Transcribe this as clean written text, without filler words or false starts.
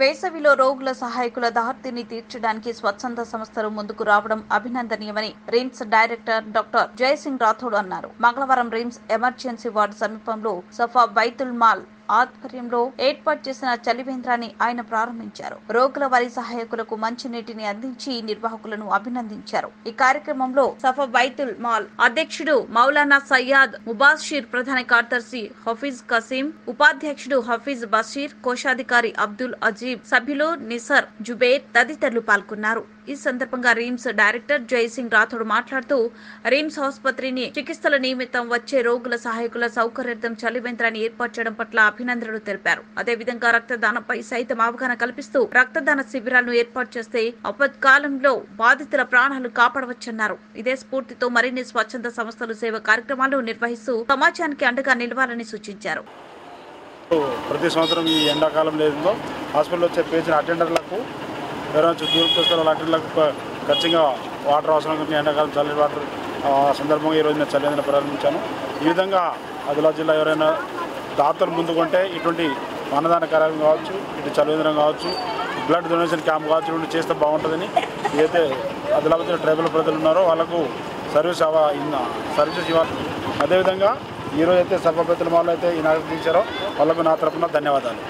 వేసవిలో రోగుల సహాయకుల దాహార్తిని తీర్చడానికి స్వచ్ఛంద సంస్థలు ముందుకు రావడం అభినందనీయమని RIMS director doctor Jaising Rathod అన్నారు. మంగళవారం రిమ్స్ ఎమర్జెన్సీ వార్డు సమీపంలో సఫా బైతుల్ మాల్ ఆధ్వర్యంలో ఏర్పాటు చేసిన చలివేంద్రాన్ని ఆయన ప్రారంభించారు. రోగుల వారి సహాయకులకు మంచినీటిని అందించి నిర్వాహకులను అభినందించారు. ఈ కార్యక్రమంలో సఫా బైతుల్ మాల్ అధ్యక్షుడు మౌలానా సయ్యాద్ ముబాషిర్, ప్రధాన కార్యదర్శి హఫీజ్ కసీం, ఉపాధ్యక్షుడు హఫీజ్ బషీర్, కోశాధికారి అబ్దుల్ అజీబ్, సభ్యులు నిసర్, జుబేర్ తదితరులు పాల్గొన్నారు. ఈ సందర్భంగా రిమ్స్ డైరెక్టర్ జయసింగ్ రాథోడ్ మాట్లాడుతూ రిమ్స్ ఆసుపత్రిని చికిత్సల నిమిత్తం వచ్చే రోగుల సహాయకుల సౌకర్యార్థం చలివేంద్రాన్ని ఏర్పాటు చేయడం పట్ల అభినందనలు తెలిపారు. అదేవిధంగా రక్తదానంపై సైతం అవగాహన కల్పిస్తూ రక్తదాన శిబిరాలను ఏర్పాటు చేస్తే ఆపత్కాలంలో బాధితుల ప్రాణాలు కాపాడవచ్చన్నారు. ఇదే స్ఫూర్తితో మరిన్ని స్వచ్ఛంద సంస్థలు సేవ కార్యక్రమాలు నిర్వహిస్తూ సమాజానికి అండగా నిలవాలని సూచించారు. ప్రతి సంవత్సరం ఈ ఎండాకాలం లేదో హాస్పిటల్ వచ్చే పేషెంట్ అటెండర్లకు ఎవరైనా దూరం తీసుకెళ్ళి అటెండర్లకు ఖచ్చితంగా వాటర్ అవసరం కానీ ఎండాకాలం చల్లని వాటర్ సందర్భంగా ఈరోజు నేను చలివేంద్రం ప్రారంభించాను. ఈ విధంగా ఆదిలాబాద్ జిల్లా ఎవరైనా దాతలు ముందుకుంటే ఇటువంటి అన్నదాన కార్యక్రమం కావచ్చు, ఇటు చలివేంద్రం కావచ్చు, బ్లడ్ డొనేషన్ క్యాంప్ కావచ్చు, ఇటువంటి చేస్తే బాగుంటుందని ఏదైతే ఆదిలాబాద్ ట్రైబల్ ప్రజలు ఉన్నారో వాళ్ళకు సర్వీసెస్ ఇవ్వాలి. అదేవిధంగా ఈరోజు అయితే సభాపతుల వాళ్ళు అయితే ఈ నాగరిక వాళ్ళకు నా తరపున ధన్యవాదాలు.